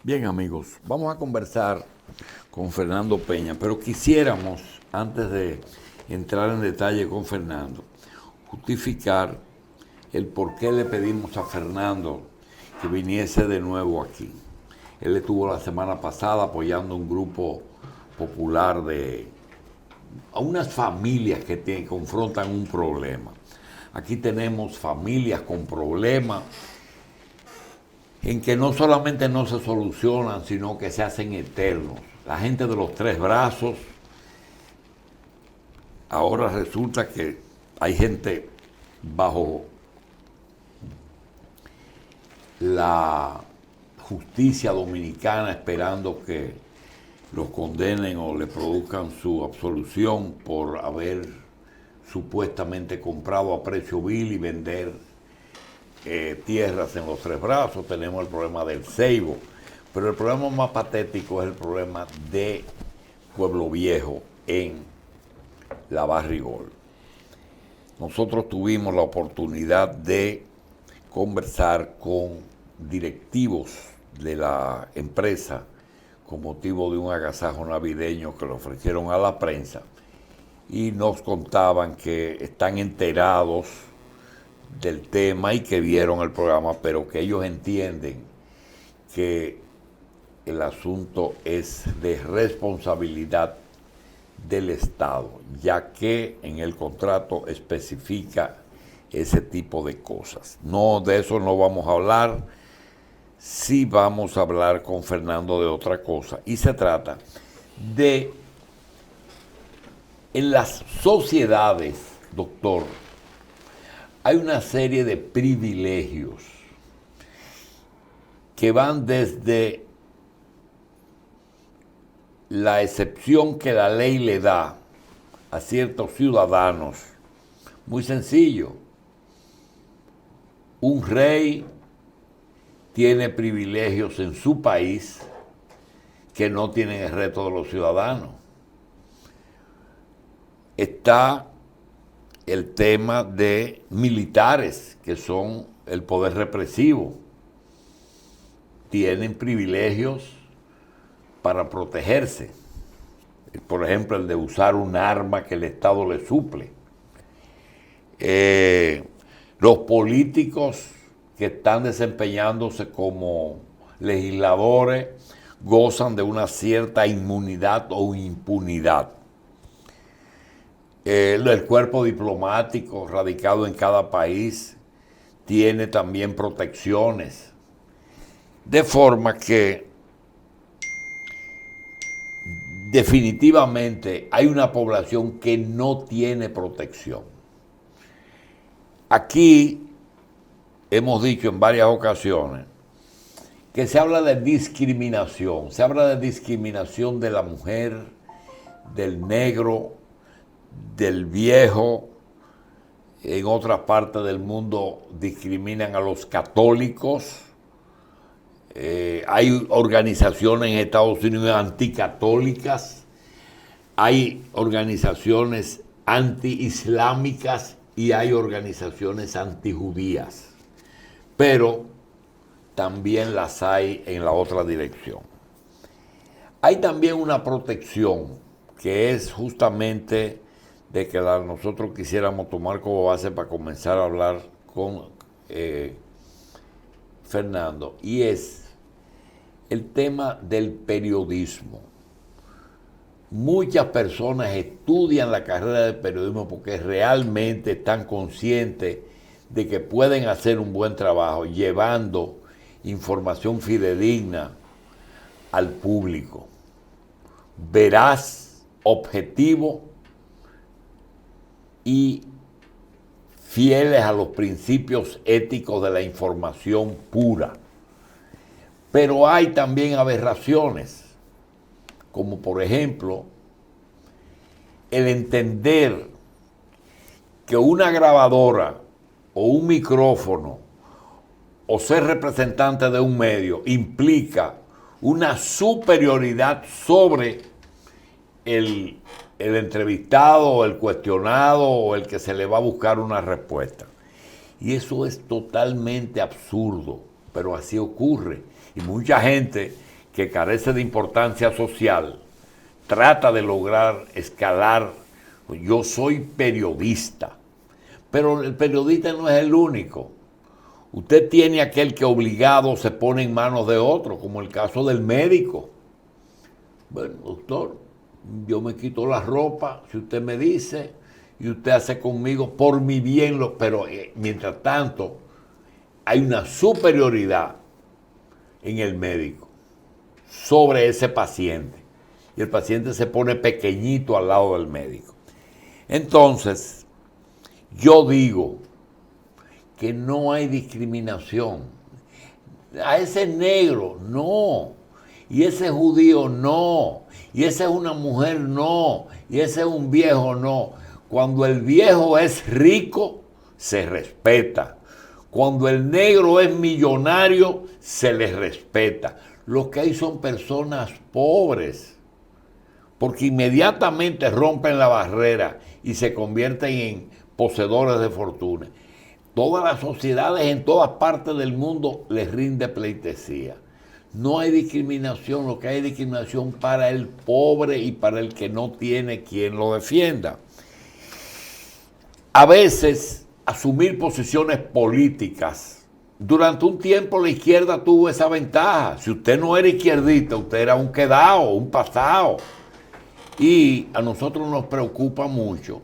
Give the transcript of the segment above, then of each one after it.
Bien, amigos, vamos a conversar con Fernando Peña, pero quisiéramos, antes de entrar en detalle con Fernando, justificar el por qué le pedimos a Fernando que viniese de nuevo aquí. Él estuvo la semana pasada apoyando un grupo popular a unas familias que confrontan un problema. Aquí tenemos familias con problemas en que no solamente no se solucionan, sino que se hacen eternos. La gente de los tres brazos, ahora resulta que hay gente bajo la justicia dominicana esperando que los condenen o le produzcan su absolución por haber supuestamente comprado a precio vil y vender tierras en los tres brazos. Tenemos el problema del Ceibo, pero el problema más patético es el problema de Pueblo Viejo en la Barrigol. Nosotros tuvimos la oportunidad de conversar con directivos de la empresa con motivo de un agasajo navideño que le ofrecieron a la prensa y nos contaban que están enterados del tema y que vieron el programa, pero que ellos entienden que el asunto es de responsabilidad del Estado, ya que en el contrato especifica ese tipo de cosas. No, de eso no vamos a hablar, sí vamos a hablar con Fernando de otra cosa, y se trata de, en las sociedades, doctor, hay una serie de privilegios que van desde la excepción que la ley le da a ciertos ciudadanos. Muy sencillo. Un rey tiene privilegios en su país que no tienen el resto de los ciudadanos. Está el tema de militares, que son el poder represivo. Tienen privilegios para protegerse. Por ejemplo, el de usar un arma que el Estado le suple. Los políticos que están desempeñándose como legisladores gozan de una cierta inmunidad o impunidad. El cuerpo diplomático radicado en cada país tiene también protecciones. De forma que definitivamente hay una población que no tiene protección. Aquí hemos dicho en varias ocasiones que se habla de discriminación. Se habla de discriminación de la mujer, del negro, del viejo. En otras partes del mundo discriminan a los católicos. Hay organizaciones en Estados Unidos anticatólicas, hay organizaciones anti-islámicas y hay organizaciones antijudías, pero también las hay en la otra dirección. Hay también una protección que es justamente de que nosotros quisiéramos tomar como base para comenzar a hablar con Fernando, y es el tema del periodismo. Muchas personas estudian la carrera de periodismo porque realmente están conscientes de que pueden hacer un buen trabajo llevando información fidedigna al público, veraz, objetivo y fieles a los principios éticos de la información pura. Pero hay también aberraciones, como por ejemplo el entender que una grabadora o un micrófono o ser representante de un medio implica una superioridad sobre el entrevistado o el cuestionado o el que se le va a buscar una respuesta. Y eso es totalmente absurdo, pero así ocurre. Y mucha gente que carece de importancia social, trata de lograr escalar. Yo soy periodista, pero el periodista no es el único. Usted tiene aquel que obligado se pone en manos de otro, como el caso del médico. Bueno, doctor, yo me quito la ropa, si usted me dice, y usted hace conmigo por mi bien, pero mientras tanto hay una superioridad en el médico sobre ese paciente. Y el paciente se pone pequeñito al lado del médico. Entonces, yo digo que no hay discriminación. A ese negro, no. Y ese judío, no. Y esa es una mujer, no. Y ese es un viejo, no. Cuando el viejo es rico, se respeta. Cuando el negro es millonario, se les respeta. Lo que hay son personas pobres, porque inmediatamente rompen la barrera y se convierten en poseedores de fortuna. Todas las sociedades en todas partes del mundo les rinde pleitesía. No hay discriminación, lo que hay es discriminación para el pobre y para el que no tiene quien lo defienda. A veces, asumir posiciones políticas. Durante un tiempo la izquierda tuvo esa ventaja. Si usted no era izquierdista, usted era un quedado, un pasado. Y a nosotros nos preocupa mucho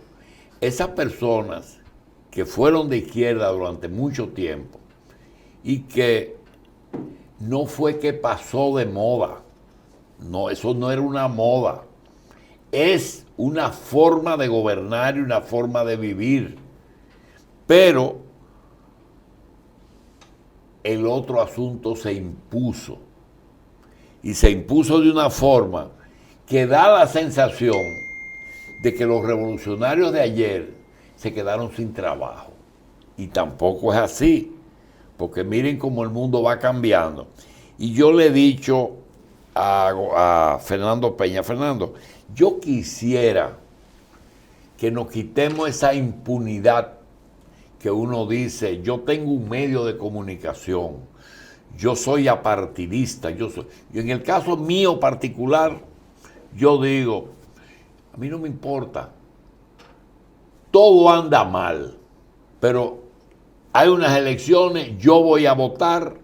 esas personas que fueron de izquierda durante mucho tiempo y que no fue que pasó de moda. No, eso no era una moda. Es una forma de gobernar y una forma de vivir. Pero el otro asunto se impuso. Y se impuso de una forma que da la sensación de que los revolucionarios de ayer se quedaron sin trabajo. Y tampoco es así, porque miren cómo el mundo va cambiando. Y yo le he dicho a Fernando Peña, Fernando, yo quisiera que nos quitemos esa impunidad que uno dice, yo tengo un medio de comunicación, yo soy apartidista, yo en el caso mío particular, yo digo, a mí no me importa, todo anda mal, pero hay unas elecciones, yo voy a votar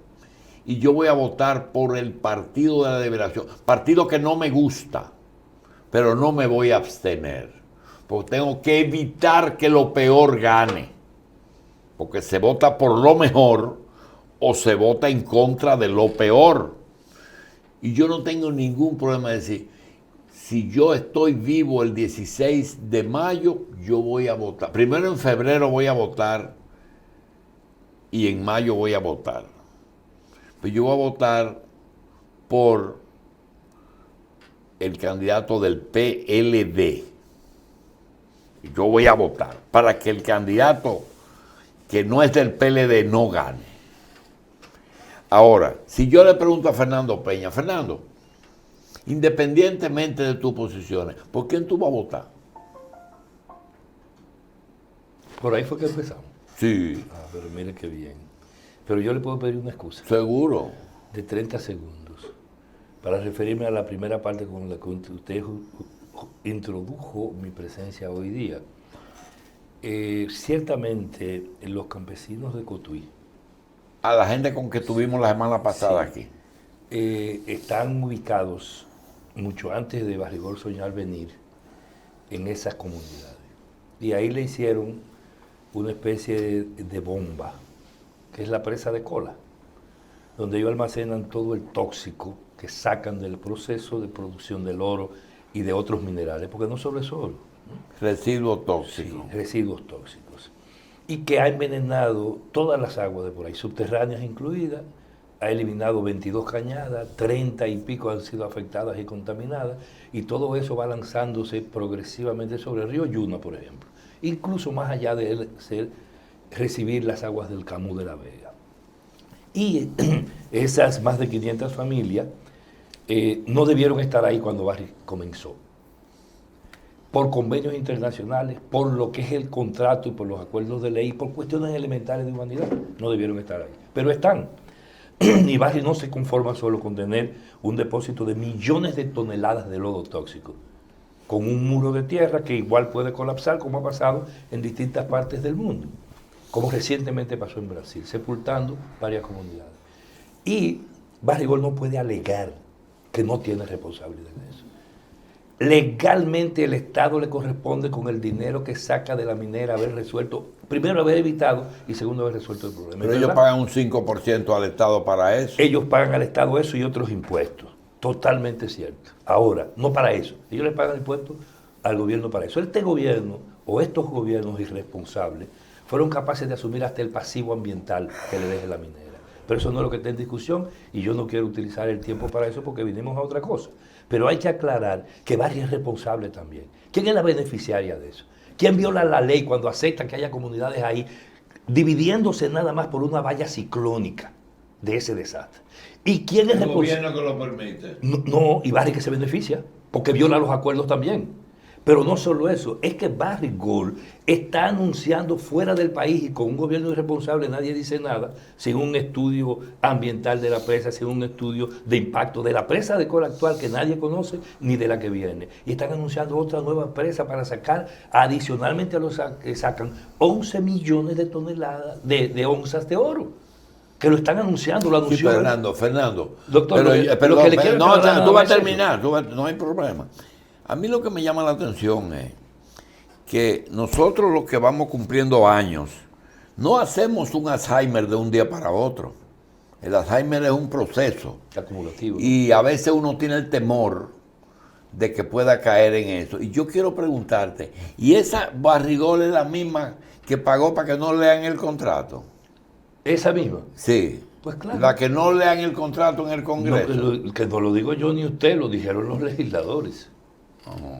y yo voy a votar por el Partido de la Liberación, partido que no me gusta, pero no me voy a abstener, porque tengo que evitar que lo peor gane, porque se vota por lo mejor o se vota en contra de lo peor. Y yo no tengo ningún problema de decir, si yo estoy vivo el 16 de mayo, yo voy a votar. Primero en febrero voy a votar y en mayo voy a votar. Pues yo voy a votar por el candidato del PLD. Yo voy a votar para que el candidato que no es del PLD no gane. Ahora, si yo le pregunto a Fernando Peña, Fernando, independientemente de tus posiciones, ¿por quién tú vas a votar? Por ahí fue que empezamos. Sí. Ah, pero mire qué bien. Pero yo le puedo pedir una excusa. Seguro. De 30 segundos. Para referirme a la primera parte con la que usted introdujo mi presencia hoy día. Ciertamente, los campesinos de Cotuí. A la gente con que tuvimos la semana pasada aquí. Están ubicados mucho antes de Barrigol Soñar venir en esas comunidades. Y ahí le hicieron una especie de bomba, que es la presa de Cola, donde ellos almacenan todo el tóxico que sacan del proceso de producción del oro y de otros minerales, porque no solo es oro. Residuos tóxicos. Sí, residuos tóxicos. Y que ha envenenado todas las aguas de por ahí, subterráneas incluidas, ha eliminado 22 cañadas, 30 y pico han sido afectadas y contaminadas, y todo eso va lanzándose progresivamente sobre el río Yuna, por ejemplo, incluso más allá de él recibir las aguas del Camus de la Vega. Y esas más de 500 familias no debieron estar ahí cuando Barry comenzó. Por convenios internacionales, por lo que es el contrato y por los acuerdos de ley, por cuestiones elementales de humanidad, no debieron estar ahí. Pero están. Y Barry no se conforma solo con tener un depósito de millones de toneladas de lodo tóxico, con un muro de tierra que igual puede colapsar, como ha pasado en distintas partes del mundo, como recientemente pasó en Brasil, sepultando varias comunidades. Y Barrigol no puede alegar que no tiene responsabilidad en eso. Legalmente el Estado le corresponde, con el dinero que saca de la minera, haber resuelto, primero haber evitado y segundo haber resuelto el problema. Pero ellos pagan un 5% al Estado para eso. Ellos pagan al Estado eso y otros impuestos. Totalmente cierto. Ahora, no para eso. Ellos le pagan impuestos al gobierno para eso. Este gobierno o estos gobiernos irresponsables fueron capaces de asumir hasta el pasivo ambiental que le deje la minera. Pero eso no es lo que está en discusión y yo no quiero utilizar el tiempo para eso porque vinimos a otra cosa. Pero hay que aclarar que Barry es responsable también. ¿Quién es la beneficiaria de eso? ¿Quién viola la ley cuando acepta que haya comunidades ahí dividiéndose nada más por una valla ciclónica de ese desastre? ¿Y quién es responsable? El gobierno que lo permite. No, y Barry que se beneficia, porque viola los acuerdos también. Pero no solo eso, es que Barrigol está anunciando fuera del país y con un gobierno irresponsable nadie dice nada, sin un estudio ambiental de la presa, sin un estudio de impacto de la presa de cola actual que nadie conoce ni de la que viene. Y están anunciando otra nueva presa para sacar, adicionalmente a los que sacan, 11 millones de toneladas de onzas de oro. Que lo están anunciando, lo anunció. Sí, Fernando. Doctor, pero lo que le quiero no, aclarar tú vas es a eso. terminar, no hay problema. A mí lo que me llama la atención es que nosotros los que vamos cumpliendo años, no hacemos un Alzheimer de un día para otro. El Alzheimer es un proceso. Acumulativo. Y a veces uno tiene el temor de que pueda caer en eso. Y yo quiero preguntarte, ¿y esa Barrigol es la misma que pagó para que no lean el contrato? ¿Esa misma? Sí. Pues claro. La que no lean el contrato en el Congreso. No, que no lo digo yo ni usted, lo dijeron los legisladores.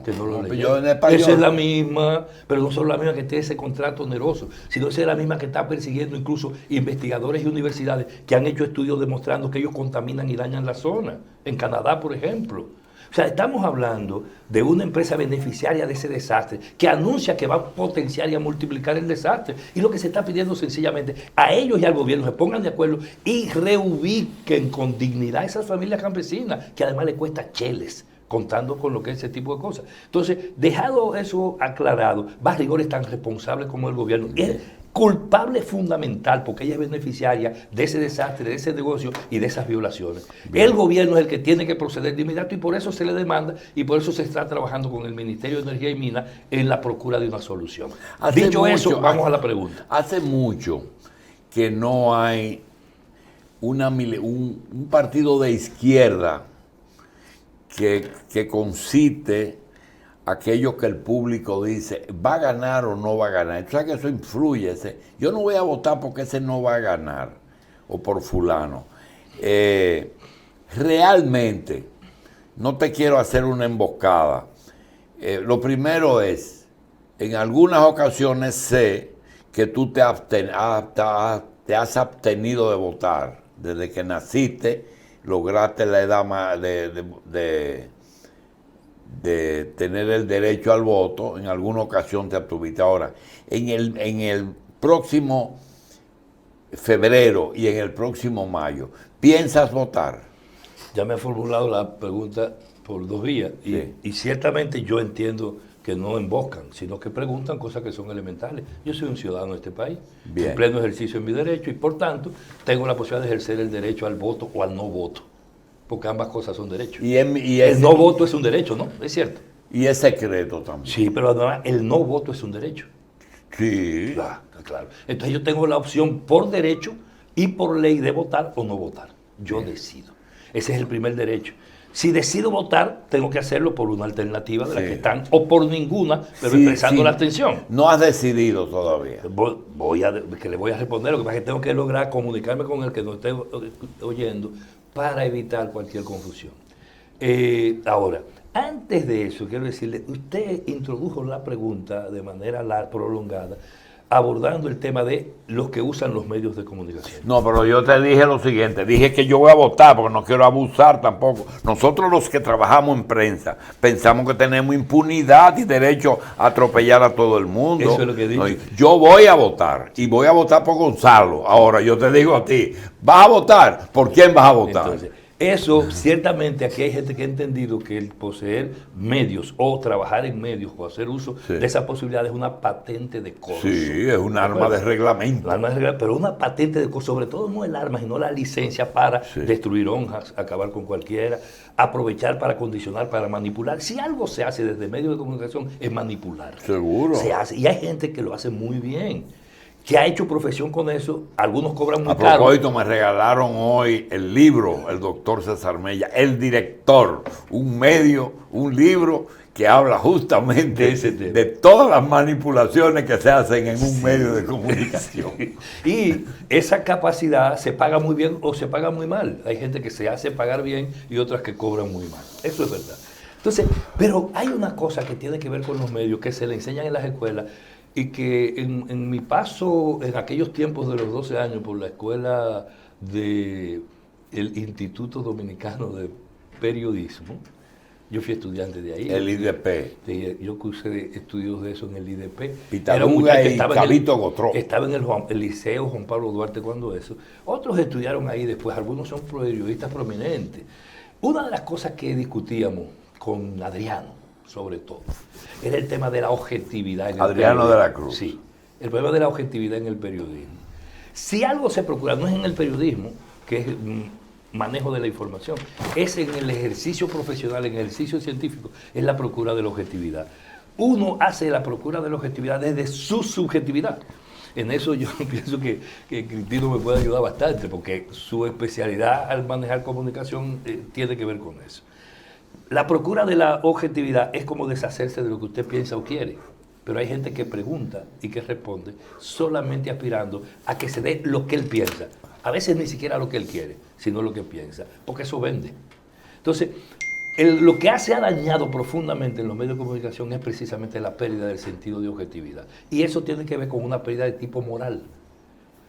Que no lo leyeron. Yo en español. Esa es la misma, pero no solo la misma que tiene ese contrato oneroso, sino esa es la misma que está persiguiendo incluso investigadores y universidades que han hecho estudios demostrando que ellos contaminan y dañan la zona. En Canadá, por ejemplo. O sea, estamos hablando de una empresa beneficiaria de ese desastre que anuncia que va a potenciar y a multiplicar el desastre. Y lo que se está pidiendo sencillamente a ellos y al gobierno se pongan de acuerdo y reubiquen con dignidad a esas familias campesinas, que además le cuesta cheles, contando con lo que es ese tipo de cosas. Entonces, dejado eso aclarado, Barrigol es tan responsable como el gobierno. Es culpable fundamental porque ella es beneficiaria de ese desastre, de ese negocio y de esas violaciones. Bien. El gobierno es el que tiene que proceder de inmediato y por eso se le demanda y por eso se está trabajando con el Ministerio de Energía y Minas en la procura de una solución. Dicho eso, vamos a la pregunta. Hace mucho que no hay un partido de izquierda que concite aquello que el público dice, ¿va a ganar o no va a ganar? ¿Sabes que eso influye? Yo no voy a votar porque ese no va a ganar, o por fulano. Realmente, no te quiero hacer una emboscada. Lo primero es, en algunas ocasiones sé que tú te has abstenido de votar. Desde que naciste, lograste la edad de tener el derecho al voto, en alguna ocasión te abstuviste. Ahora, en el próximo febrero y en el próximo mayo, ¿piensas votar? Ya me ha formulado la pregunta por 2 vías y ciertamente yo entiendo que no emboscan, sino que preguntan cosas que son elementales. Yo soy un ciudadano de este país, en pleno ejercicio de mi derecho y por tanto tengo la posibilidad de ejercer el derecho al voto o al no voto. Porque ambas cosas son derechos. El no voto es un derecho, ¿no? Es cierto. Y es secreto también. Sí, pero además el no voto es un derecho. Sí. Claro. Entonces yo tengo la opción por derecho y por ley de votar o no votar. Yo decido. Ese es el primer derecho. Si decido votar, tengo que hacerlo por una alternativa de las que están, o por ninguna, pero expresando la abstención. No has decidido todavía. Que le voy a responder, lo que pasa es que tengo que lograr comunicarme con el que nos esté oyendo para evitar cualquier confusión. Ahora, antes de eso, quiero decirle, usted introdujo la pregunta de manera prolongada abordando el tema de los que usan los medios de comunicación. No, pero yo te dije lo siguiente, dije que yo voy a votar porque no quiero abusar tampoco. Nosotros los que trabajamos en prensa pensamos que tenemos impunidad y derecho a atropellar a todo el mundo. Eso es lo que digo. No, yo voy a votar y voy a votar por Gonzalo. Ahora yo te digo a ti, ¿vas a votar? ¿Por quién vas a votar? Entonces, eso, ciertamente, aquí hay gente que ha entendido que el poseer medios o trabajar en medios o hacer uso de esa posibilidad es una patente de costo. Sí, es un arma de reglamento. Pero una patente de costo, sobre todo no el arma, sino la licencia para destruir honras, acabar con cualquiera, aprovechar para condicionar, para manipular. Si algo se hace desde medios de comunicación es manipular. Seguro. Se hace, y hay gente que lo hace muy bien, que ha hecho profesión con eso, algunos cobran muy A caro. propósito, me regalaron hoy el libro, el doctor César Mella, El Director, un libro que habla justamente de todas las manipulaciones que se hacen en un medio de comunicación. Y esa capacidad se paga muy bien o se paga muy mal. Hay gente que se hace pagar bien y otras que cobran muy mal. Eso es verdad. Entonces, pero hay una cosa que tiene que ver con los medios que se le enseñan en las escuelas y que en mi paso, en aquellos tiempos de los 12 años por la escuela del Instituto Dominicano de Periodismo, yo fui estudiante de ahí. El IDP. Yo cursé estudios de eso en el IDP. Pitaluga y Calito Gotró. Estaba en el Liceo Juan Pablo Duarte cuando eso. Otros estudiaron ahí después, algunos son periodistas prominentes. Una de las cosas que discutíamos con Adriano, sobre todo, era el tema de la objetividad en el Adriano de la Cruz. Sí, el problema de la objetividad en el periodismo. Si algo se procura, no es en el periodismo, que es manejo de la información, es en el ejercicio profesional, en el ejercicio científico, es la procura de la objetividad. Uno hace la procura de la objetividad desde su subjetividad. En eso yo pienso que Cristino me puede ayudar bastante, porque su especialidad al manejar comunicación tiene que ver con eso. La procura de la objetividad es como deshacerse de lo que usted piensa o quiere, pero hay gente que pregunta y que responde solamente aspirando a que se dé lo que él piensa. A veces ni siquiera lo que él quiere, sino lo que piensa, porque eso vende. Entonces, lo que se ha dañado profundamente en los medios de comunicación es precisamente la pérdida del sentido de objetividad. Y eso tiene que ver con una pérdida de tipo moral.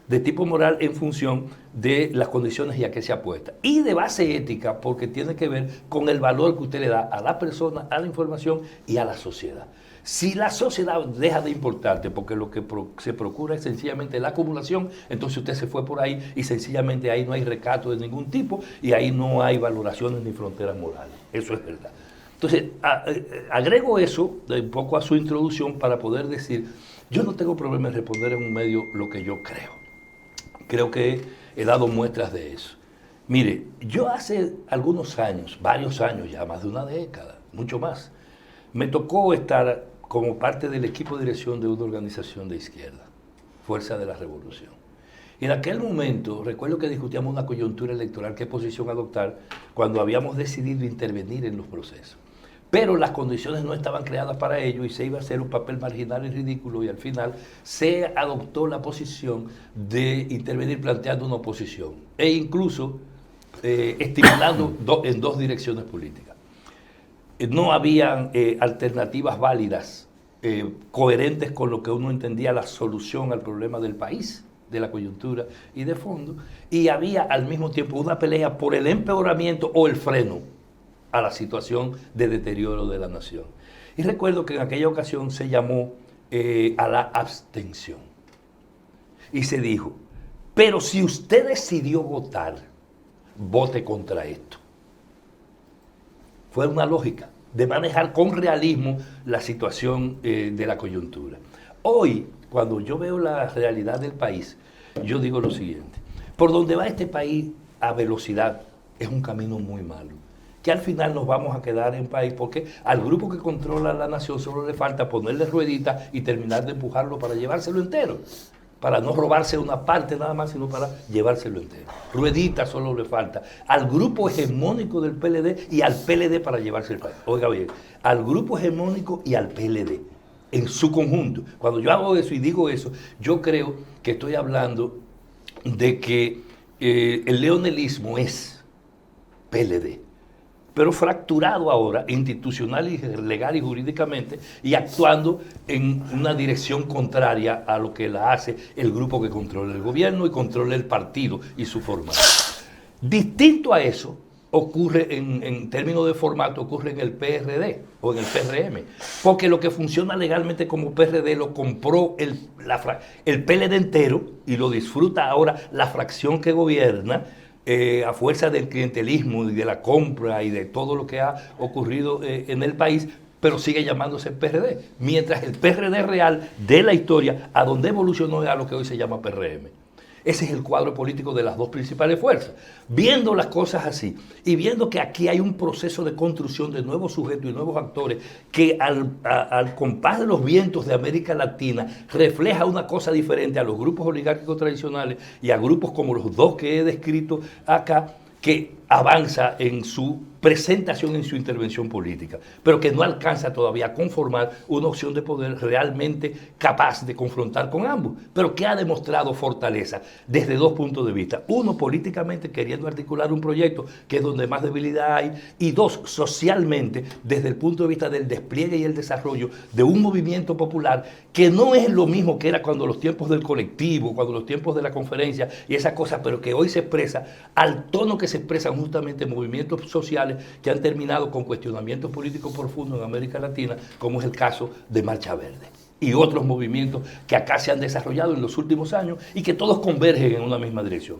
De tipo moral en función de las condiciones y a qué se apuesta. Y de base ética, porque tiene que ver con el valor que usted le da a la persona, a la información y a la sociedad. Si la sociedad deja de importarte porque lo que se procura es sencillamente la acumulación, entonces usted se fue por ahí y sencillamente ahí no hay recato de ningún tipo y ahí no hay valoraciones ni fronteras morales. Eso es verdad. Entonces, agrego eso un poco a su introducción para poder decir, yo no tengo problema en responder en un medio lo que yo creo. Creo que he dado muestras de eso. Mire, yo hace algunos años, varios años ya, más de una década, mucho más, me tocó estar como parte del equipo de dirección de una organización de izquierda, Fuerza de la Revolución. Y en aquel momento, recuerdo que discutíamos una coyuntura electoral, qué posición adoptar, cuando habíamos decidido intervenir en los procesos. Pero las condiciones no estaban creadas para ello y se iba a hacer un papel marginal y ridículo y al final se adoptó la posición de intervenir planteando una oposición e incluso estimulando en dos direcciones políticas. No habían alternativas válidas, coherentes con lo que uno entendía la solución al problema del país, de la coyuntura y de fondo, y había al mismo tiempo una pelea por el empeoramiento o el freno a la situación de deterioro de la nación. Y recuerdo que en aquella ocasión se llamó a la abstención. Y se dijo, pero si usted decidió votar, vote contra esto. Fue una lógica de manejar con realismo la situación de la coyuntura. Hoy, cuando yo veo la realidad del país, yo digo lo siguiente, por donde va este país a velocidad es un camino muy malo, que al final nos vamos a quedar en país porque al grupo que controla la nación solo le falta ponerle rueditas y terminar de empujarlo para llevárselo entero, para no robarse una parte nada más, sino para llevárselo entero. Rueditas solo le falta al grupo hegemónico del PLD y al PLD para llevarse el país. Oiga bien, al grupo hegemónico y al PLD en su conjunto. Cuando yo hago eso y digo eso, yo creo que estoy hablando de que el leonelismo es PLD. pero fracturado ahora, institucional y legal y jurídicamente, y actuando en una dirección contraria a lo que la hace el grupo que controla el gobierno y controla el partido y su formato. Distinto a eso, ocurre en términos de formato, ocurre en el PRD o en el PRM, porque lo que funciona legalmente como PRD lo compró el PLD entero y lo disfruta ahora la fracción que gobierna, a fuerza del clientelismo y de la compra y de todo lo que ha ocurrido en el país, pero sigue llamándose PRD, mientras el PRD real de la historia, a donde evolucionó, es a lo que hoy se llama PRM. Ese es el cuadro político de las dos principales fuerzas. Viendo las cosas así y viendo que aquí hay un proceso de construcción de nuevos sujetos y nuevos actores que al compás de los vientos de América Latina refleja una cosa diferente a los grupos oligárquicos tradicionales y a grupos como los dos que he descrito acá, que avanza en su presentación, en su intervención política, pero que no alcanza todavía a conformar una opción de poder realmente capaz de confrontar con ambos, pero que ha demostrado fortaleza desde dos puntos de vista. Uno, políticamente, queriendo articular un proyecto que es donde más debilidad hay, y dos, socialmente, desde el punto de vista del despliegue y el desarrollo de un movimiento popular que no es lo mismo que era cuando los tiempos del colectivo, cuando los tiempos de la conferencia y esas cosas, pero que hoy se expresa al tono que se expresan justamente movimientos sociales que han terminado con cuestionamientos políticos profundos en América Latina, como es el caso de Marcha Verde y otros movimientos que acá se han desarrollado en los últimos años y que todos convergen en una misma dirección.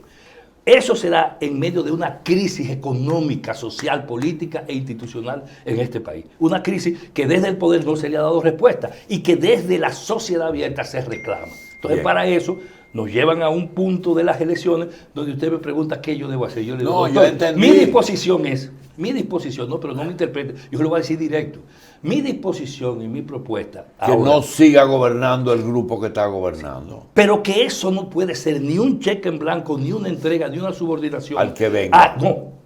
Eso se da en medio de una crisis económica, social, política e institucional en este país. Una crisis que desde el poder no se le ha dado respuesta y que desde la sociedad abierta se reclama. Entonces, para eso nos llevan a un punto de las elecciones donde usted me pregunta qué yo debo hacer. Yo le digo, yo entendí. mi disposición, no, pero no me interprete, yo lo voy a decir directo. Mi disposición y mi propuesta que ahora, no siga gobernando el grupo que está gobernando. Pero que eso no puede ser ni un cheque en blanco, ni una entrega, ni una subordinación. Al que venga.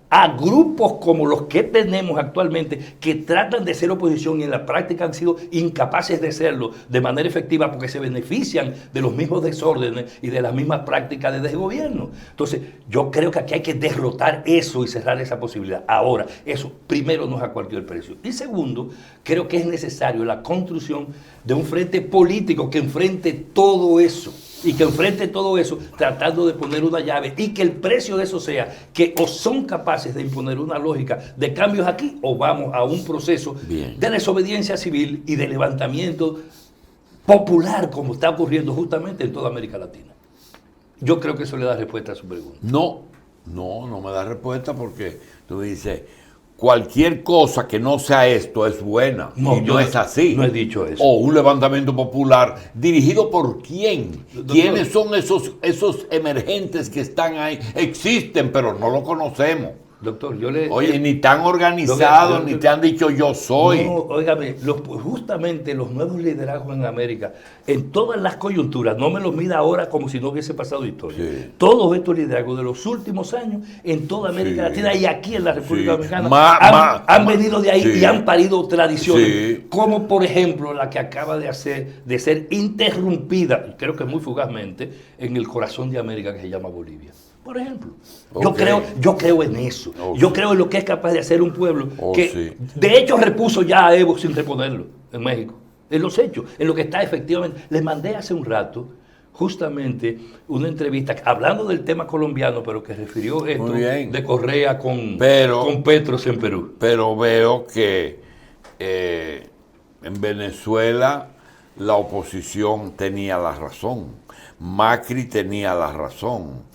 A grupos como los que tenemos actualmente, que tratan de ser oposición y en la práctica han sido incapaces de serlo de manera efectiva porque se benefician de los mismos desórdenes y de las mismas prácticas de desgobierno. Entonces, yo creo que aquí hay que derrotar eso y cerrar esa posibilidad. Ahora, eso primero no es a cualquier precio. Y segundo, creo que es necesario la construcción de un frente político que enfrente todo eso. Y que enfrente todo eso tratando de poner una llave y que el precio de eso sea que o son capaces de imponer una lógica de cambios aquí o vamos a un proceso de desobediencia civil y de levantamiento popular como está ocurriendo justamente en toda América Latina. Yo creo que eso le da respuesta a su pregunta. No me da respuesta porque tú dices, cualquier cosa que no sea esto es buena. No, y no es así. No he dicho eso. O un levantamiento popular dirigido por quién. Doctor, ¿quiénes son esos emergentes que están ahí? Existen, pero no lo conocemos. Doctor, Oye, ni tan organizados, ni te han dicho yo soy. No, óigame, justamente los nuevos liderazgos en América, en todas las coyunturas, no me los mida ahora como si no hubiese pasado historia. Sí. Todos estos liderazgos de los últimos años, en toda América Latina y aquí en la República Dominicana, han venido de ahí y han parido tradiciones, como por ejemplo la que acaba de ser interrumpida, creo que muy fugazmente, en el corazón de América que se llama Bolivia. Por ejemplo, yo creo en eso. Yo creo en lo que es capaz de hacer un pueblo que de hecho repuso ya a Evo sin reponerlo en México. En los hechos, en lo que está efectivamente. Les mandé hace un rato justamente una entrevista hablando del tema colombiano, pero que refirió esto de Correa con Petros en Perú. Pero veo que en Venezuela la oposición tenía la razón. Macri tenía la razón.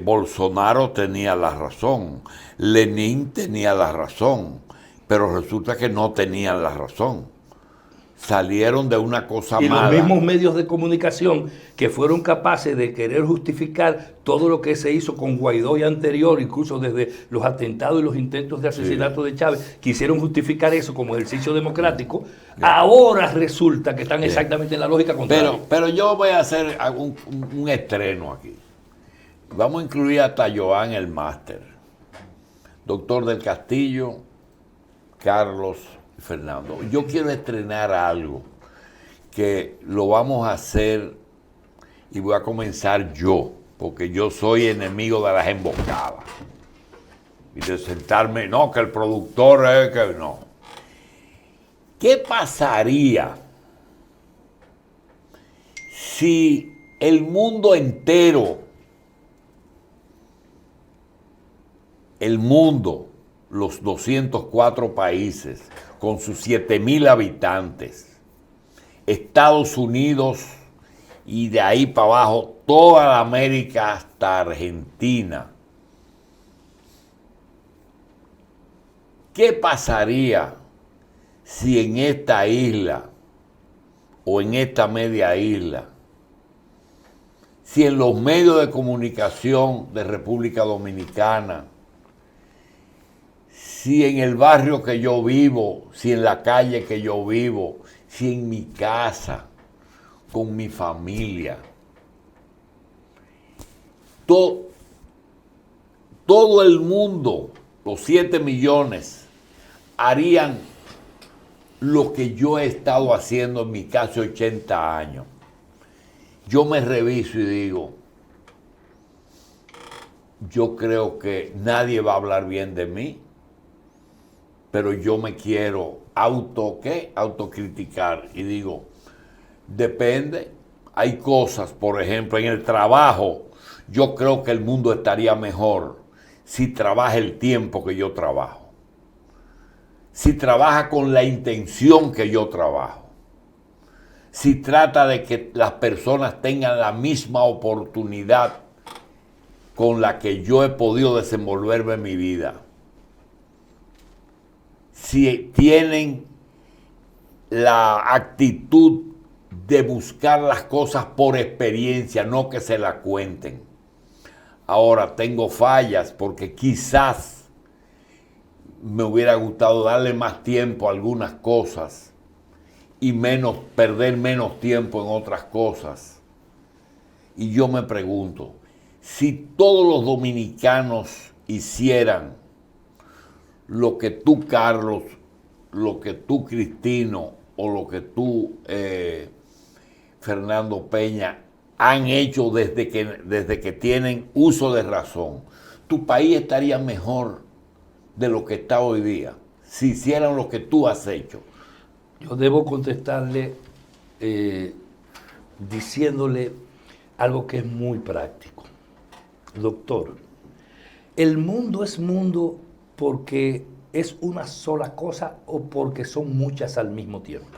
Bolsonaro tenía la razón, Lenin tenía la razón, pero resulta que no tenían la razón. Salieron de una cosa mala. Y los mismos medios de comunicación que fueron capaces de querer justificar todo lo que se hizo con Guaidó y anterior, incluso desde los atentados y los intentos de asesinato de Chávez, quisieron justificar eso como ejercicio democrático. Ahora resulta que están exactamente en la lógica contraria. Pero yo voy a hacer un estreno aquí. Vamos a incluir a Tayoán el máster, doctor del Castillo, Carlos y Fernando. Yo quiero estrenar algo que lo vamos a hacer y voy a comenzar yo, porque yo soy enemigo de las emboscadas. y de sentarme, no, que el productor es que no. ¿Qué pasaría si el mundo entero, los 204 países, con sus 7.000 habitantes, Estados Unidos y de ahí para abajo, toda la América hasta Argentina, ¿qué pasaría si en esta isla o en esta media isla, si en los medios de comunicación de República Dominicana, si en el barrio que yo vivo, si en la calle que yo vivo, si en mi casa, con mi familia, todo el mundo, los 7 millones, harían lo que yo he estado haciendo en mi casi 80 años. Yo me reviso y digo, yo creo que nadie va a hablar bien de mí, pero yo me quiero autocriticar y digo, depende, hay cosas, por ejemplo, en el trabajo, yo creo que el mundo estaría mejor si trabaja el tiempo que yo trabajo, si trabaja con la intención que yo trabajo, si trata de que las personas tengan la misma oportunidad con la que yo he podido desenvolverme en mi vida, si tienen la actitud de buscar las cosas por experiencia, no que se las cuenten. Ahora tengo fallas porque quizás me hubiera gustado darle más tiempo a algunas cosas y perder menos tiempo en otras cosas. Y yo me pregunto, si todos los dominicanos hicieran lo que tú, Carlos, lo que tú, Cristino, o lo que tú, Fernando Peña, han hecho desde que tienen uso de razón, tu país estaría mejor de lo que está hoy día, si hicieran lo que tú has hecho. Yo debo contestarle diciéndole algo que es muy práctico. Doctor, el mundo es mundo porque es una sola cosa o porque son muchas al mismo tiempo.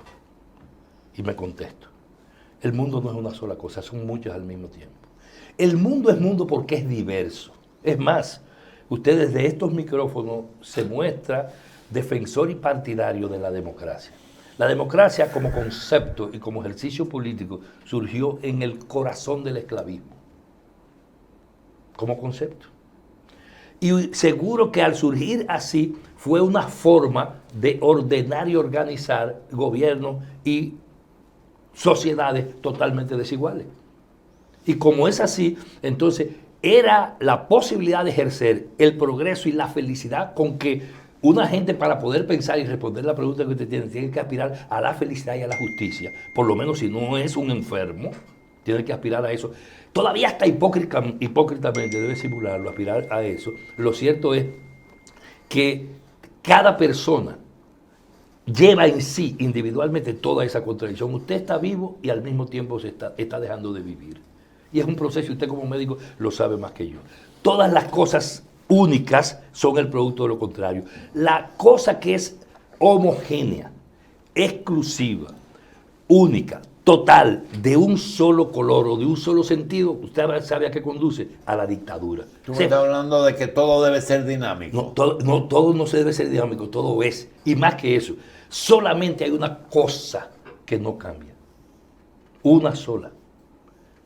Y me contesto, el mundo no es una sola cosa, son muchas al mismo tiempo. El mundo es mundo porque es diverso. Es más, usted desde estos micrófonos se muestra defensor y partidario de la democracia. La democracia como concepto y como ejercicio político surgió en el corazón del esclavismo, como concepto. Y seguro que al surgir así fue una forma de ordenar y organizar gobiernos y sociedades totalmente desiguales. Y como es así, entonces era la posibilidad de ejercer el progreso y la felicidad con que una gente, para poder pensar y responder la pregunta que usted tiene que aspirar a la felicidad y a la justicia. Por lo menos si no es un enfermo, tiene que aspirar a eso. Todavía hasta hipócritamente debe simularlo, aspirar a eso. Lo cierto es que cada persona lleva en sí individualmente toda esa contradicción. Usted está vivo y al mismo tiempo está dejando de vivir. Y es un proceso, y usted como médico lo sabe más que yo. Todas las cosas únicas son el producto de lo contrario. La cosa que es homogénea, exclusiva, única, total, de un solo color o de un solo sentido, usted sabe a qué conduce, a la dictadura. Tú me estás hablando de que todo debe ser dinámico. Todo no se debe ser dinámico, todo es. Y más que eso, solamente hay una cosa que no cambia. Una sola.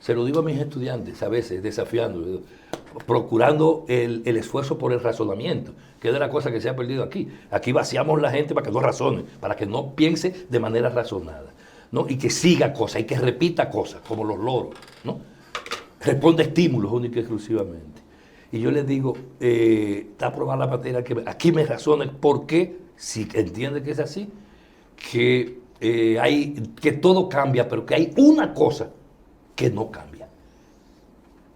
Se lo digo a mis estudiantes, a veces desafiando, procurando el esfuerzo por el razonamiento, que es de la cosa que se ha perdido aquí. Aquí vaciamos la gente para que no razone, para que no piense de manera razonada, ¿no? Y que siga cosas y que repita cosas, como los loros, ¿no? Responde estímulos únicamente y exclusivamente. Y yo les digo, está aprobada la materia, que aquí me razone por qué, si entiende que es así, que todo cambia, pero que hay una cosa que no cambia.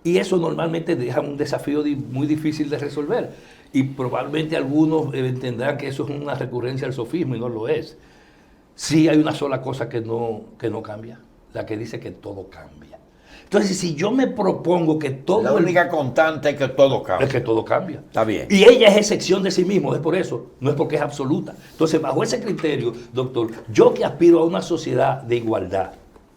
Y eso normalmente deja un desafío muy difícil de resolver. Y probablemente algunos entenderán que eso es una recurrencia al sofismo y no lo es. Sí hay una sola cosa que no cambia, la que dice que todo cambia. Entonces, si yo me propongo que todo... La única constante es que todo cambia. Es que todo cambia. Está bien. Y ella es excepción de sí mismo, es por eso, no es porque es absoluta. Entonces, bajo ese criterio, doctor, yo que aspiro a una sociedad de igualdad,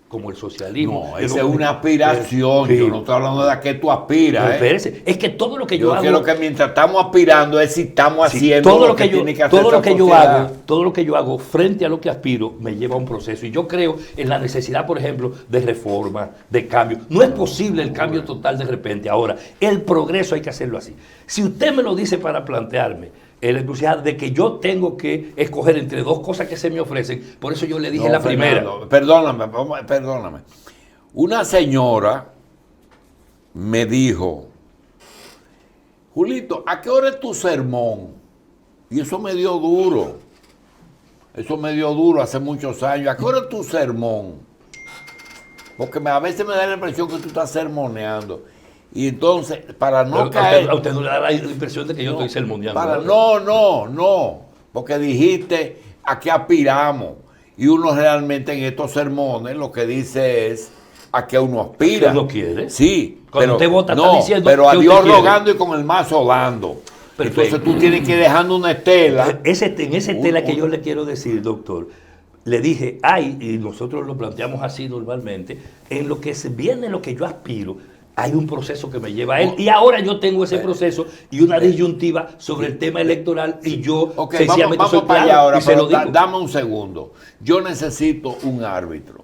como el socialismo... No, esa es una aspiración, sí. Yo no estoy hablando de a qué tú aspiras. Pero espérese, es que todo lo que yo hago... quiero que mientras estamos aspirando es si estamos haciendo todo lo que tiene que hacer todo lo que yo sociedad. hago, todo lo que yo hago frente a lo que aspiro me lleva a un proceso. Y yo creo en la necesidad, por ejemplo, de reforma, de cambio. No es posible el cambio total de repente. Ahora, el progreso hay que hacerlo así. Si usted me lo dice para plantearme el entusiasmo de que yo tengo que escoger entre dos cosas que se me ofrecen, por eso yo le dije la primera. Perdóname. Una señora me dijo, Julito, ¿a qué hora es tu sermón? Y eso me dio duro. Eso me dio duro hace muchos años. ¿A qué hora es tu sermón? Porque a veces me da la impresión que tú estás sermoneando. Y entonces, para no caer... A usted no le da la impresión de que yo estoy sermoneando. No. Porque dijiste a qué aspiramos. Y uno realmente en estos sermones lo que dice es a qué uno aspira. ¿Usted lo quiere? Sí. Cuando usted vota está diciendo pero a que Dios usted quiere. rogando y con el mazo dando. Perfecto. Entonces tú tienes que ir dejando una estela. En esa estela que yo le quiero decir, doctor, le dije, y nosotros lo planteamos así normalmente, en lo que se viene, lo que yo aspiro, hay un proceso que me lleva a él. Y ahora yo tengo ese proceso y una disyuntiva sobre el tema electoral y yo sencillamente vamos para allá ahora, y se lo digo. Dame un segundo. Yo necesito un árbitro.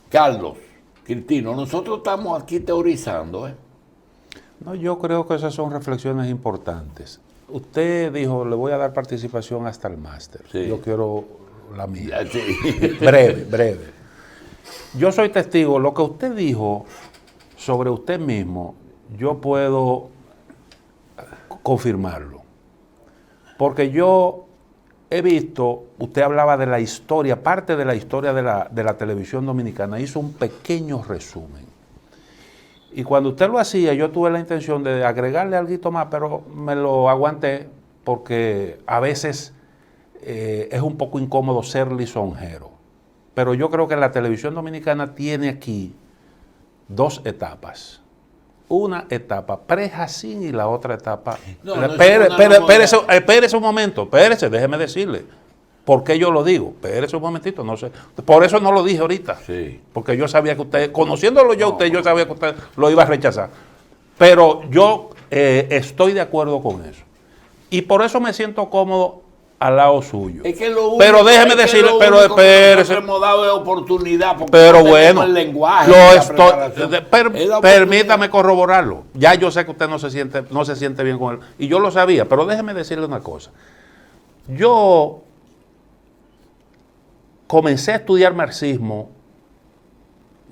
Carlos, Cristino, nosotros estamos aquí teorizando, No, yo creo que esas son reflexiones importantes. Usted dijo, le voy a dar participación hasta el máster. Sí. Yo quiero la mía. Sí. Breve. Yo soy testigo. Lo que usted dijo sobre usted mismo, yo puedo confirmarlo. Porque yo he visto, usted hablaba de la historia, parte de la historia de la televisión dominicana, hizo un pequeño resumen. Y cuando usted lo hacía, yo tuve la intención de agregarle algo más, pero me lo aguanté porque a veces es un poco incómodo ser lisonjero. Pero yo creo que la televisión dominicana tiene aquí dos etapas. Una etapa pre-Jacín y la otra etapa... Espérese un momento, déjeme decirle. ¿Por qué yo lo digo? Espérese un momentito, no sé. Por eso no lo dije ahorita. Sí. Porque yo sabía que usted, conociéndolo yo a usted, yo sabía que usted lo iba a rechazar. Pero yo estoy de acuerdo con eso. Y por eso me siento cómodo al lado suyo. Es que lo único, pero déjeme decirle, pero espérese. Hemos dado de oportunidad porque pero no bueno, el lenguaje, permítame corroborarlo. Ya yo sé que usted no se siente bien con él. Y yo lo sabía, pero déjeme decirle una cosa. Yo comencé a estudiar marxismo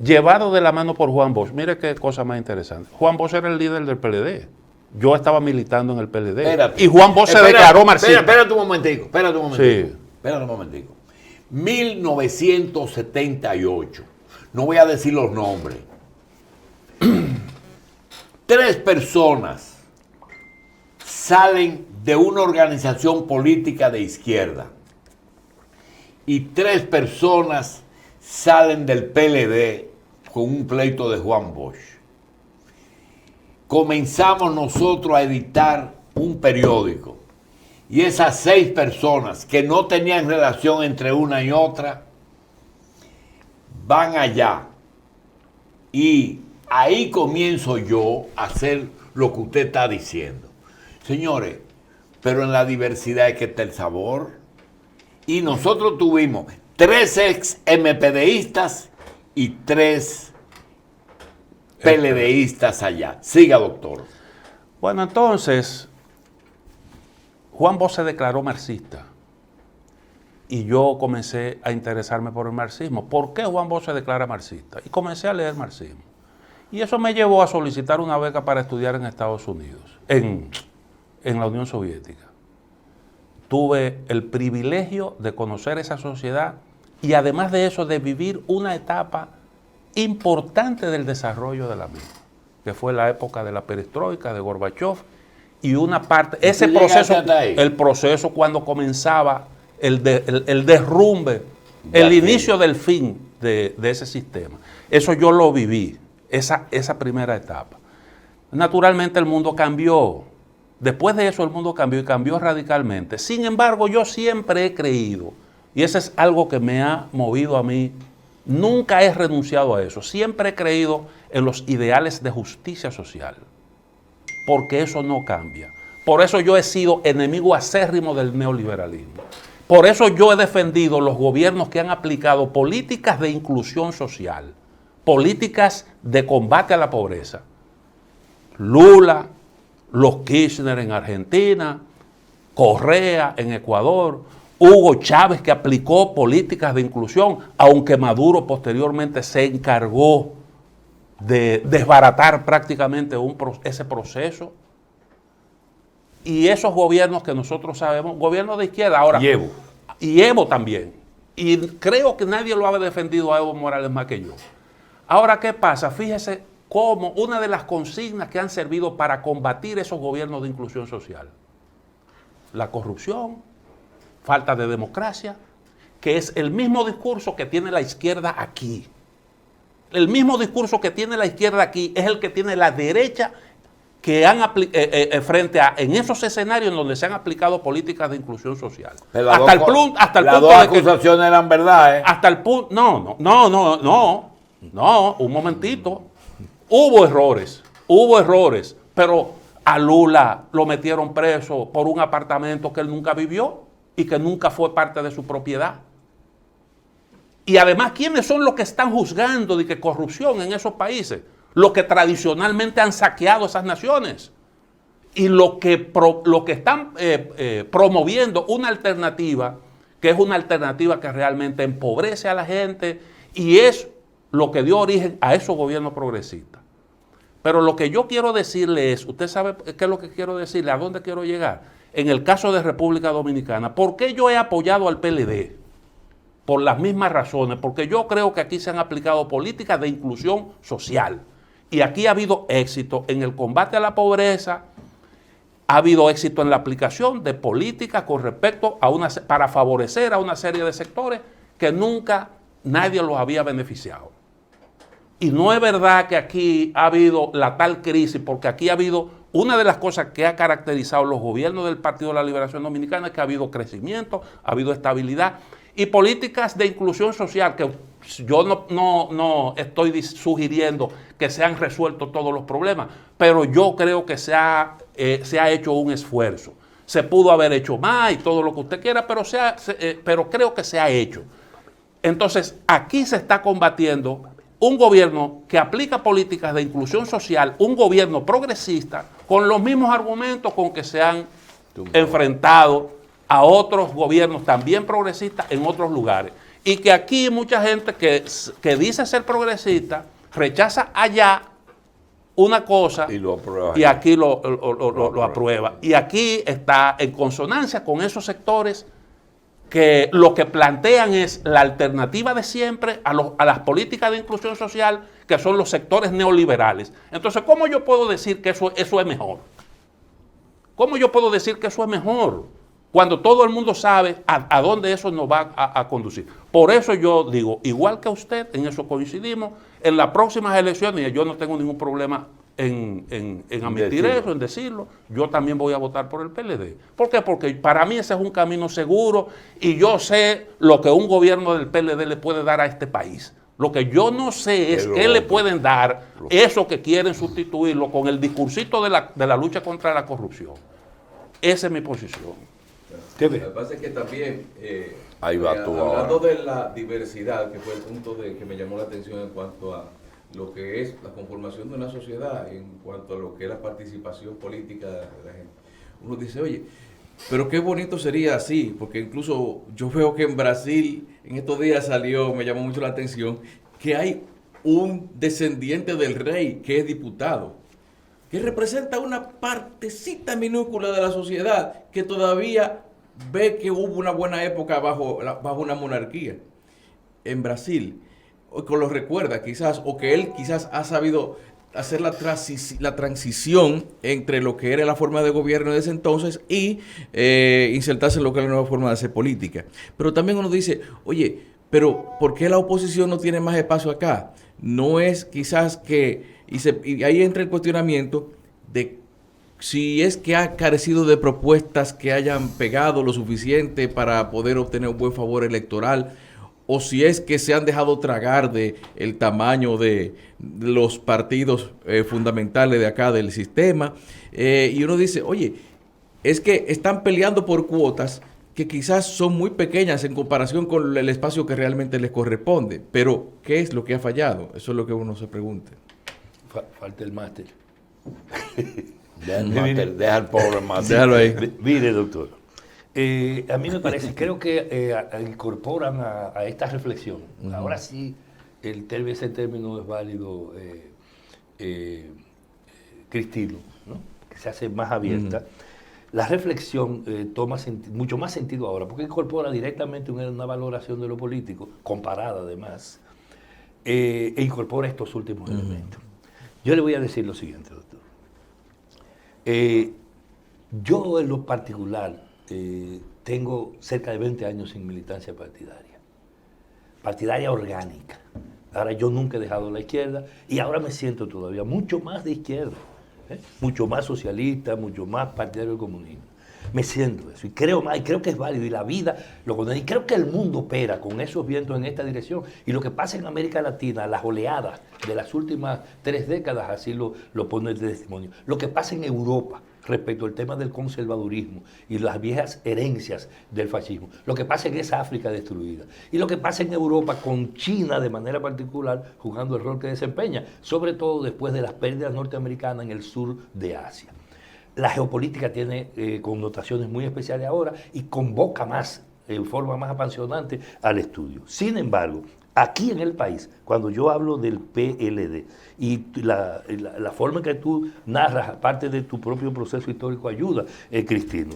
llevado de la mano por Juan Bosch. Mire qué cosa más interesante. Juan Bosch era el líder del PLD. Yo estaba militando en el PLD. Espérate. Y Juan Bosch se declaró marxista. Espérate un momentico. Sí. Espérate un momentico. 1978. No voy a decir los nombres. 3 personas salen de una organización política de izquierda. Y 3 personas salen del PLD con un pleito de Juan Bosch. Comenzamos nosotros a editar un periódico y esas 6 personas que no tenían relación entre una y otra van allá y ahí comienzo yo a hacer lo que usted está diciendo. Señores, pero en la diversidad es que está el sabor. Y nosotros tuvimos 3 ex MPDistas y 3 PLDistas allá. Siga, doctor. Bueno, entonces, Juan Bosch se declaró marxista. Y yo comencé a interesarme por el marxismo. ¿Por qué Juan Bosch se declara marxista? Y comencé a leer marxismo. Y eso me llevó a solicitar una beca para estudiar en Estados Unidos, en la Unión Soviética. Tuve el privilegio de conocer esa sociedad y además de eso de vivir una etapa importante del desarrollo de la misma. que fue la época de la perestroika, de Gorbachev, y una parte, ese ¿Tú llegaste proceso, hasta ahí? el proceso cuando comenzaba el derrumbe, De el aquello. inicio del fin de ese sistema. Eso yo lo viví, esa primera etapa. Naturalmente el mundo cambió. Después de eso el mundo cambió y cambió radicalmente. Sin embargo, yo siempre he creído, y eso es algo que me ha movido a mí, nunca he renunciado a eso, siempre he creído en los ideales de justicia social, porque eso no cambia. Por eso yo he sido enemigo acérrimo del neoliberalismo. Por eso yo he defendido los gobiernos que han aplicado políticas de inclusión social, políticas de combate a la pobreza. Lula, los Kirchner en Argentina, Correa en Ecuador, Hugo Chávez que aplicó políticas de inclusión, aunque Maduro posteriormente se encargó de desbaratar prácticamente ese proceso. Y esos gobiernos que nosotros sabemos, gobiernos de izquierda, ahora... Y Evo también. Y creo que nadie lo ha defendido a Evo Morales más que yo. Ahora, ¿qué pasa? Fíjese cómo una de las consignas que han servido para combatir esos gobiernos de inclusión social, la corrupción, falta de democracia, que es el mismo discurso que tiene la izquierda aquí. El mismo discurso que tiene la izquierda aquí es el que tiene la derecha que han frente a en esos escenarios en donde se han aplicado políticas de inclusión social. Pero Hasta el punto las dos acusaciones eran verdad, ¿eh? Hasta el punto, no, un momentito. Hubo errores, pero a Lula lo metieron preso por un apartamento que él nunca vivió y que nunca fue parte de su propiedad. Y además, ¿quiénes son los que están juzgando de que corrupción en esos países? Los que tradicionalmente han saqueado esas naciones. Y los que están promoviendo una alternativa, que es una alternativa que realmente empobrece a la gente y es lo que dio origen a esos gobiernos progresistas. Pero lo que yo quiero decirle es, usted sabe qué es lo que quiero decirle, a dónde quiero llegar. En el caso de República Dominicana, ¿por qué yo he apoyado al PLD? Por las mismas razones, porque yo creo que aquí se han aplicado políticas de inclusión social. Y aquí ha habido éxito en el combate a la pobreza, ha habido éxito en la aplicación de políticas con respecto a para favorecer a una serie de sectores que nunca nadie los había beneficiado. Y no es verdad que aquí ha habido la tal crisis, porque aquí ha habido una de las cosas que ha caracterizado los gobiernos del Partido de la Liberación Dominicana, es que ha habido crecimiento, ha habido estabilidad y políticas de inclusión social que yo no estoy sugiriendo que se han resuelto todos los problemas, pero yo creo que se ha hecho un esfuerzo. Se pudo haber hecho más y todo lo que usted quiera, pero creo que se ha hecho. Entonces, aquí se está combatiendo un gobierno que aplica políticas de inclusión social, un gobierno progresista, con los mismos argumentos con que se han enfrentado a otros gobiernos también progresistas en otros lugares. Y que aquí mucha gente que dice ser progresista rechaza allá una cosa y lo aprueba y aquí lo aprueba. Y aquí está en consonancia con esos sectores que lo que plantean es la alternativa de siempre a las políticas de inclusión social, que son los sectores neoliberales. Entonces, ¿cómo yo puedo decir que eso es mejor? ¿Cómo yo puedo decir que eso es mejor? Cuando todo el mundo sabe a dónde eso nos va a conducir. Por eso yo digo, igual que usted, en eso coincidimos, en las próximas elecciones, y yo no tengo ningún problema en admitir eso, en decirlo, yo también voy a votar por el PLD. ¿Por qué? Porque para mí ese es un camino seguro y yo sé lo que un gobierno del PLD le puede dar a este país. Lo que yo no sé es qué le pueden dar eso que quieren sustituirlo con el discursito de la lucha contra la corrupción. Esa es mi posición. Lo que pasa es que también, ahí va tú hablando ahora. de la diversidad, que fue el punto que me llamó la atención en cuanto a lo que es la conformación de una sociedad, en cuanto a lo que es la participación política de la gente. Uno dice, oye, pero qué bonito sería así, porque incluso yo veo que en Brasil, en estos días salió, me llamó mucho la atención, que hay un descendiente del rey que es diputado, que representa una partecita minúscula de la sociedad que todavía ve que hubo una buena época bajo una monarquía. En Brasil, o que lo recuerda quizás, o que él quizás ha sabido hacer la transición entre lo que era la forma de gobierno de ese entonces y insertarse en lo que es la nueva forma de hacer política. Pero también uno dice, oye, pero ¿por qué la oposición no tiene más espacio acá? No es quizás que, y ahí entra el cuestionamiento de si es que ha carecido de propuestas que hayan pegado lo suficiente para poder obtener un buen favor electoral, o si es que se han dejado tragar de el tamaño de los partidos fundamentales de acá del sistema. Y uno dice, oye, es que están peleando por cuotas que quizás son muy pequeñas en comparación con el espacio que realmente les corresponde. Pero, ¿qué es lo que ha fallado? Eso es lo que uno se pregunta. Falta el máster. Deja el pobre máster. Déjalo ahí. Mire, doctor. A mí me parece, creo que incorporan a esta reflexión. Ahora sí, ese término es válido, Cristino, ¿no? Que se hace más abierta. La reflexión toma mucho más sentido ahora, porque incorpora directamente una valoración de lo político, comparada además, e incorpora estos últimos elementos. Yo le voy a decir lo siguiente, doctor. Yo en lo particular tengo cerca de 20 años sin militancia partidaria orgánica. Ahora yo nunca he dejado la izquierda y ahora me siento todavía mucho más de izquierda, mucho más socialista, mucho más partidario del comunismo. Me siento eso y creo más, y creo que es válido y la vida lo condena. Y creo que el mundo opera con esos vientos en esta dirección. Y lo que pasa en América Latina, las oleadas de las últimas 3 décadas, así lo pone el testimonio. Lo que pasa en Europa respecto al tema del conservadurismo y las viejas herencias del fascismo. Lo que pasa en esa África destruida. Y lo que pasa en Europa con China de manera particular, jugando el rol que desempeña, sobre todo después de las pérdidas norteamericanas en el sur de Asia. La geopolítica tiene connotaciones muy especiales ahora y convoca más, en forma más apasionante, al estudio. Sin embargo, aquí en el país, cuando yo hablo del PLD y la forma en que tú narras, aparte de tu propio proceso histórico, ayuda, Cristino,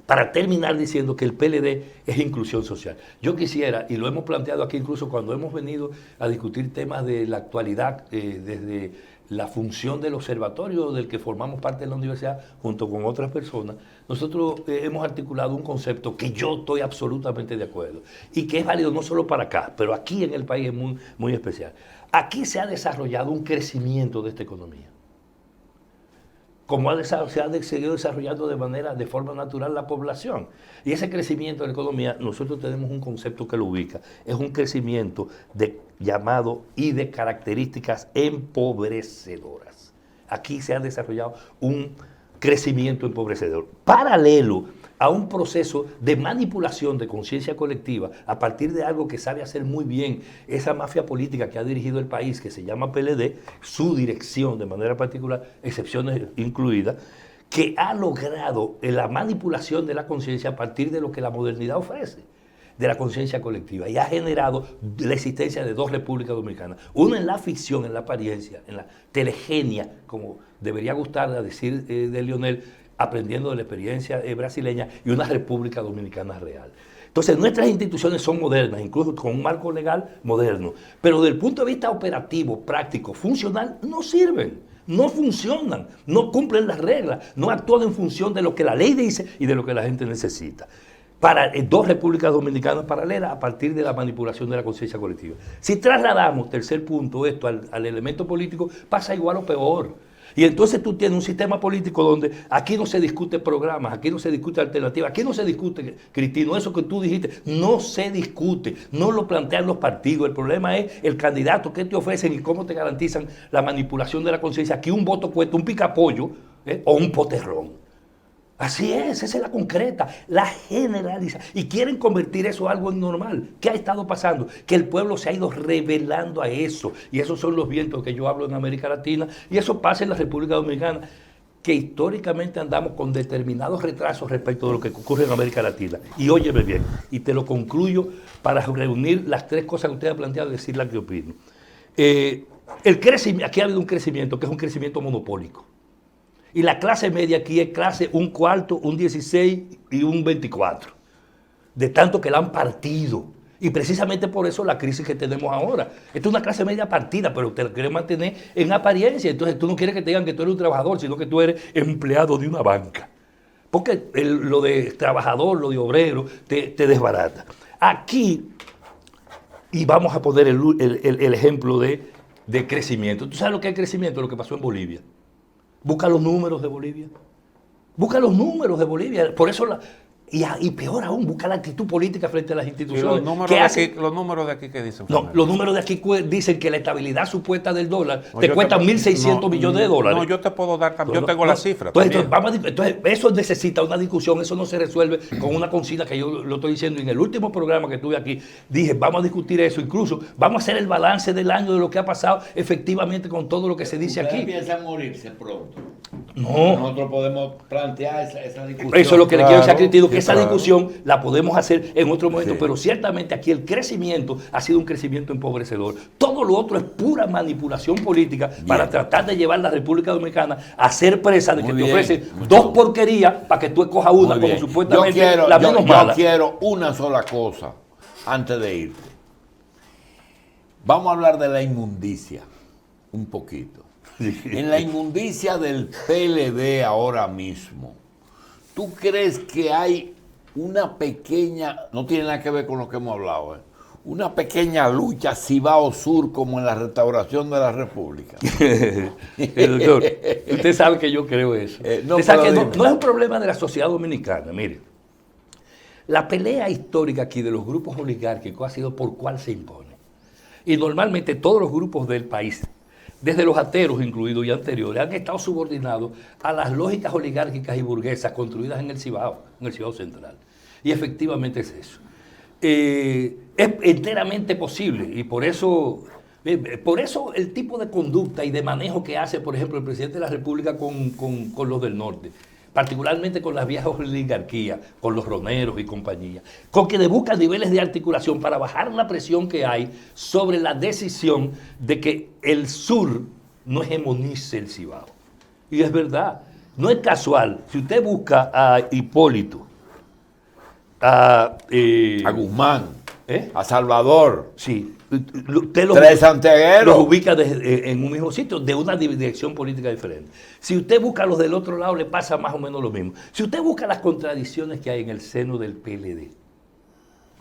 para terminar diciendo que el PLD es inclusión social. Yo quisiera, y lo hemos planteado aquí incluso cuando hemos venido a discutir temas de la actualidad desde la función del observatorio del que formamos parte de la universidad junto con otras personas, nosotros hemos articulado un concepto que yo estoy absolutamente de acuerdo y que es válido no solo para acá, pero aquí en el país es muy, muy especial. Aquí se ha desarrollado un crecimiento de esta economía. Como se ha seguido desarrollando de forma natural la población. Y ese crecimiento de la economía, nosotros tenemos un concepto que lo ubica. Es un crecimiento llamado y de características empobrecedoras. Aquí se ha desarrollado un crecimiento empobrecedor, paralelo a un proceso de manipulación de conciencia colectiva a partir de algo que sabe hacer muy bien esa mafia política que ha dirigido el país, que se llama PLD, su dirección de manera particular, excepciones incluidas, que ha logrado la manipulación de la conciencia a partir de lo que la modernidad ofrece, de la conciencia colectiva, y ha generado la existencia de 2 repúblicas dominicanas, una en la ficción, en la apariencia, en la telegenia, como debería gustar decir de Leonel, aprendiendo de la experiencia brasileña, y una república dominicana real. Entonces nuestras instituciones son modernas, incluso con un marco legal moderno, pero desde el punto de vista operativo, práctico, funcional, no sirven. No funcionan, no cumplen las reglas, no actúan en función de lo que la ley dice y de lo que la gente necesita. Para 2 repúblicas dominicanas paralelas a partir de la manipulación de la conciencia colectiva. Si trasladamos, tercer punto, esto al elemento político, pasa igual o peor. Y entonces tú tienes un sistema político donde aquí no se discute programas, aquí no se discute alternativas, aquí no se discute, Cristino, eso que tú dijiste, no se discute, no lo plantean los partidos. El problema es el candidato que te ofrecen y cómo te garantizan la manipulación de la conciencia. Aquí un voto cuesta un picapollo o un poterrón. Así es, esa es la concreta, la generaliza. Y quieren convertir eso en algo normal. ¿Qué ha estado pasando? Que el pueblo se ha ido revelando a eso. Y esos son los vientos que yo hablo en América Latina. Y eso pasa en la República Dominicana, que históricamente andamos con determinados retrasos respecto de lo que ocurre en América Latina. Y óyeme bien, y te lo concluyo para reunir las 3 cosas que usted ha planteado y decir la que opino. Aquí ha habido un crecimiento que es un crecimiento monopólico. Y la clase media aquí es clase un cuarto, un 16 y un 24. De tanto que la han partido. Y precisamente por eso la crisis que tenemos ahora. Esto es una clase media partida, pero te la quieres mantener en apariencia. Entonces tú no quieres que te digan que tú eres un trabajador, sino que tú eres empleado de una banca. Porque lo de trabajador, lo de obrero, te desbarata. Aquí, y vamos a poner el ejemplo de crecimiento. ¿Tú sabes lo que es crecimiento? Lo que pasó en Bolivia. Busca los números de Bolivia. Busca los números de Bolivia. Por eso, y peor aún, busca la actitud política frente a las instituciones. Los números, los números de aquí, ¿qué dicen? No, los números de aquí dicen que la estabilidad supuesta del dólar te cuesta 1.600 millones de dólares. No, yo te puedo dar también, yo tengo la cifra. Entonces, eso necesita una discusión, eso no se resuelve con una consigna que yo lo estoy diciendo. En el último programa que tuve aquí, dije, vamos a discutir eso, incluso vamos a hacer el balance del año de lo que ha pasado efectivamente con todo lo que se dice aquí. Empiezan a morirse pronto. No. Nosotros podemos plantear esa discusión. Eso es lo que le quiero decir a Cristino, que esa claro. discusión la podemos hacer en otro momento, Sí. pero ciertamente aquí el crecimiento ha sido un crecimiento empobrecedor. Todo lo otro es pura manipulación política para tratar de llevar a la República Dominicana a ser presa de que Muy te bien. ofrecen dos porquerías para que tú escojas una Muy como bien. supuestamente la menos yo mala. quiero una sola cosa antes de irte. Vamos a hablar de la inmundicia un poquito. En la inmundicia del PLD ahora mismo, ¿tú crees que hay una pequeña, no tiene nada que ver con lo que hemos hablado, una pequeña lucha Cibao Sur como en la restauración de la República? Doctor, usted sabe que yo creo eso. No, Usted sabe que pero no dime. es un problema de la sociedad dominicana. Mire, la pelea histórica aquí de los grupos oligárquicos ha sido por cuál se impone. Y normalmente todos los grupos del país, desde los ateros incluidos y anteriores, han estado subordinados a las lógicas oligárquicas y burguesas construidas en el Cibao Central. Y efectivamente es eso. Es enteramente posible y por eso el tipo de conducta y de manejo que hace, por ejemplo, el presidente de la República con los del norte, particularmente con las viejas oligarquías, con los roneros y compañía, con que buscan niveles de articulación para bajar la presión que hay sobre la decisión de que el sur no hegemonice el Cibao. Y es verdad, no es casual. Si usted busca a Hipólito, a Guzmán, ¿eh? a Salvador, Sí, usted Tres Santiagueros. los ubica en un mismo sitio, de una dirección política diferente. Si usted busca a los del otro lado, le pasa más o menos lo mismo. Si usted busca las contradicciones que hay en el seno del PLD,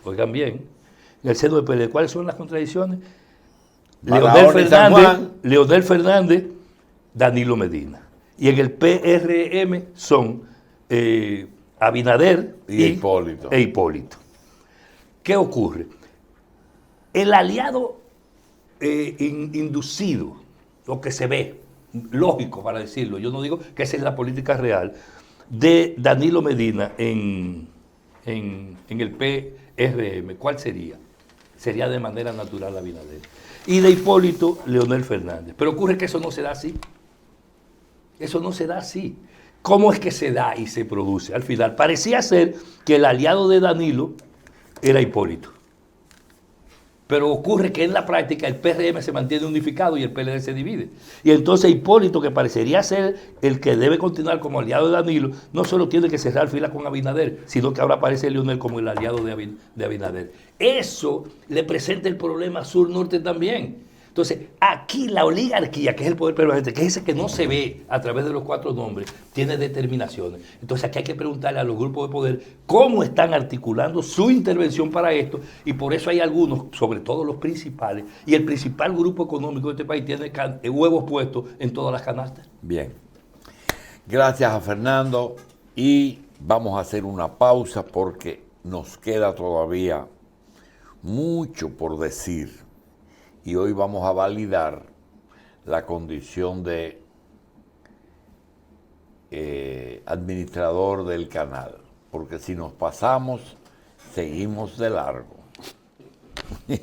oigan bien, en el seno del PLD, ¿cuáles son las contradicciones? Leonel Fernández, Danilo Medina. Y en el PRM son Abinader Y Hipólito. e Hipólito. ¿Qué ocurre? El aliado inducido, lo que se ve, lógico para decirlo, yo no digo que esa es la política real, de Danilo Medina en el PRM, ¿cuál sería? Sería de manera natural Abinader. Y de Hipólito, Leonel Fernández. Pero ocurre que eso no se da así. Eso no se da así. ¿Cómo es que se da y se produce? Al final, parecía ser que el aliado de Danilo era Hipólito. Pero ocurre que en la práctica el PRM se mantiene unificado y el PLD se divide. Y entonces Hipólito, que parecería ser el que debe continuar como aliado de Danilo, no solo tiene que cerrar fila con Abinader, sino que ahora aparece Leonel como el aliado de Abinader. Eso le presenta el problema sur-norte también. Entonces, aquí la oligarquía, que es el poder permanente, que es ese que no se ve a través de los cuatro nombres, tiene determinaciones. Entonces, aquí hay que preguntarle a los grupos de poder cómo están articulando su intervención para esto, y por eso hay algunos, sobre todo los principales, y el principal grupo económico de este país tiene huevos puestos en todas las canastas. Bien. Gracias a Fernando y vamos a hacer una pausa porque nos queda todavía mucho por decir. Y hoy vamos a validar la condición de administrador del canal, porque si nos pasamos, seguimos de largo.